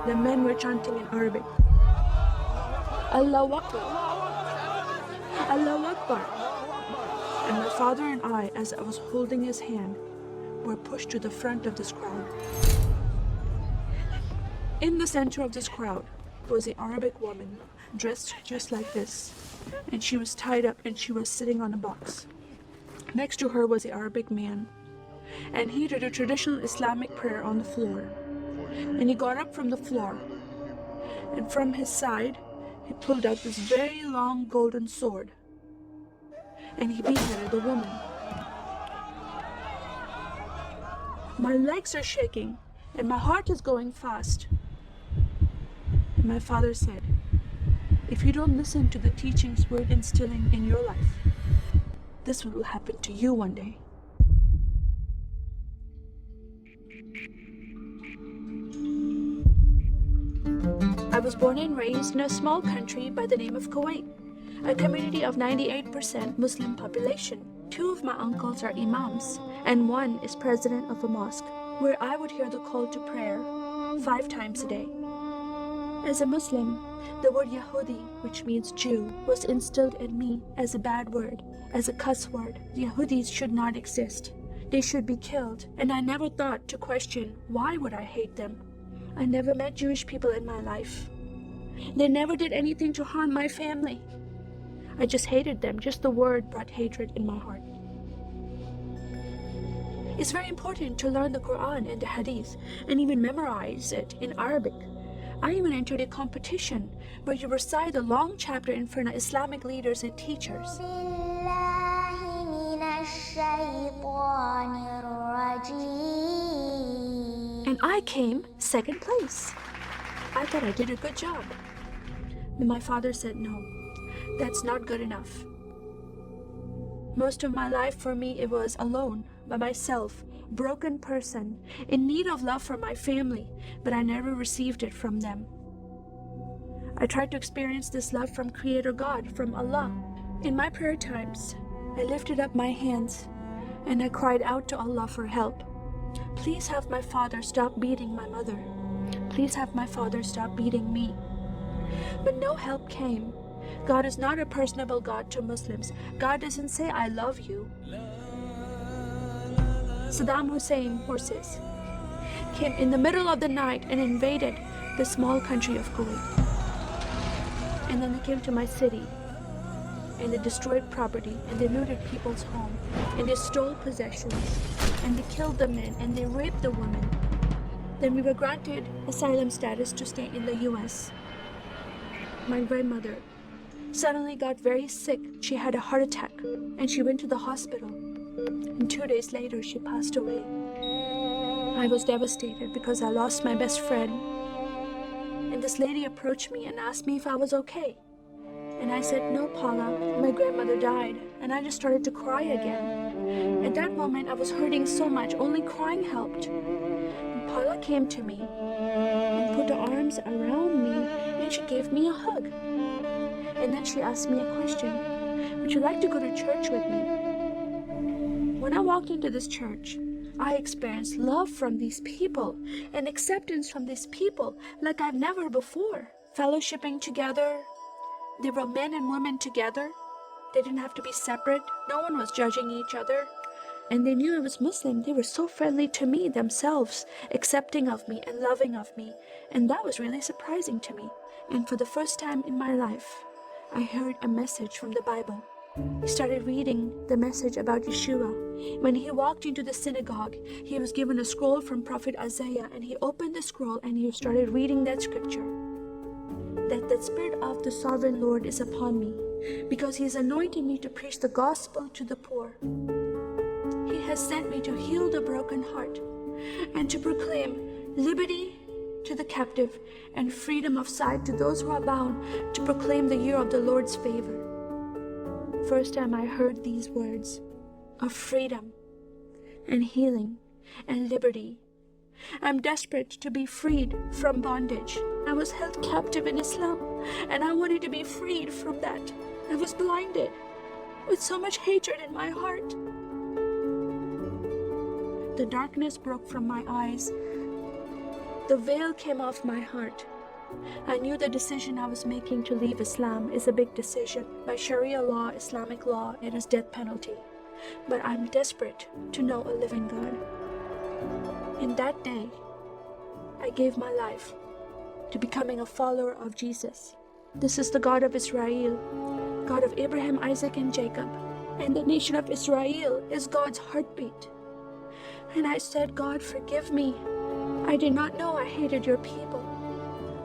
The men were chanting in Arabic, Allahu Akbar, Allahu Akbar. And my father and I, as I was holding his hand, were pushed to the front of this crowd. In the center of this crowd was an Arabic woman, dressed just like this, and she was tied up and she was sitting on a box. Next to her was an Arabic man, and he did a traditional Islamic prayer on the floor. And he got up from the floor, and from his side, he pulled out this very long golden sword, and he beheaded the woman. My legs are shaking, and my heart is going fast. And my father said, if you don't listen to the teachings we're instilling in your life, this will happen to you one day. I was born and raised in a small country by the name of Kuwait, a community of 98% Muslim population. 2 of my uncles are imams, and 1 is president of a mosque, where I would hear the call to prayer 5 times a day. As a Muslim, the word Yahudi, which means Jew, was instilled in me as a bad word, as a cuss word. Yahudis should not exist. They should be killed, and I never thought to question why would I hate them. I never met Jewish people in my life. They never did anything to harm my family. I just hated them. Just the word brought hatred in my heart. It's very important to learn the Quran and the Hadith and even memorize it in Arabic. I even entered a competition where you recite a long chapter in front of Islamic leaders and teachers. And I came second place. I thought I did a good job. But my father said, no, that's not good enough. Most of my life for me, it was alone, by myself, broken person, in need of love from my family, but I never received it from them. I tried to experience this love from Creator God, from Allah. In my prayer times, I lifted up my hands and I cried out to Allah for help. Please have my father stop beating my mother. Please have my father stop beating me. But no help came. God is not a personable God to Muslims. God doesn't say, I love you. Saddam Hussein forces came in the middle of the night and invaded the small country of Kuwait. And then they came to my city and they destroyed property and they looted people's home and they stole possessions and they killed the men and they raped the women. Then we were granted asylum status to stay in the US. My grandmother suddenly got very sick. She had a heart attack and she went to the hospital. And 2 days later, she passed away. I was devastated because I lost my best friend. And this lady approached me and asked me if I was okay. And I said, no, Paula, my grandmother died. And I just started to cry again. At that moment, I was hurting so much, only crying helped. And Paula came to me and put her arms around me and she gave me a hug. And then she asked me a question. Would you like to go to church with me? When I walked into this church, I experienced love from these people and acceptance from these people like I've never before. Fellowshipping together, they were men and women together. They didn't have to be separate. No one was judging each other. And they knew I was Muslim. They were so friendly to me themselves, accepting of me and loving of me. And that was really surprising to me. And for the first time in my life, I heard a message from the Bible. He started reading the message about Yeshua. When he walked into the synagogue, he was given a scroll from Prophet Isaiah, and he opened the scroll and he started reading that scripture. That the Spirit of the Sovereign Lord is upon me, because he has anointed me to preach the gospel to the poor. He has sent me to heal the broken heart and to proclaim liberty to the captive and freedom of sight to those who are bound, to proclaim the year of the Lord's favor. First time I heard these words of freedom and healing and liberty. I'm desperate to be freed from bondage. I was held captive in Islam and I wanted to be freed from that. I was blinded with so much hatred in my heart. The darkness broke from my eyes The veil came off my heart. I knew the decision I was making to leave Islam is a big decision. By Sharia law, Islamic law, it is death penalty. But I'm desperate to know a living God. In that day, I gave my life to becoming a follower of Jesus. This is the God of Israel, God of Abraham, Isaac, and Jacob. And the nation of Israel is God's heartbeat. And I said, God, forgive me. I did not know I hated your people.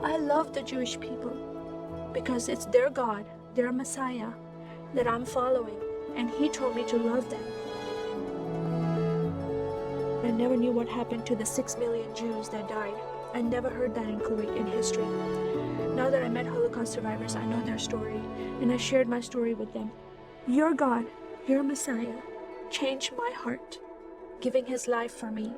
I love the Jewish people because it's their God, their Messiah that I'm following, and He told me to love them. I never knew what happened to the 6 million Jews that died. I never heard that in Kuwait in history. Now that I met Holocaust survivors, I know their story, and I shared my story with them. Your God, your Messiah, changed my heart, giving His life for me,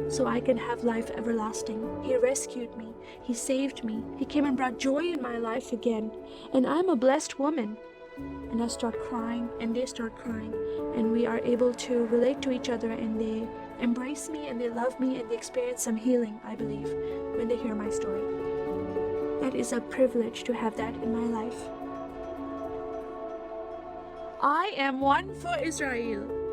so I can have life everlasting. He rescued me. He saved me. He came and brought joy in my life again. And I'm a blessed woman. And I start crying, and they start crying. And we are able to relate to each other, and they embrace me, and they love me, and they experience some healing, I believe, when they hear my story. That is a privilege to have that in my life. I am one for Israel.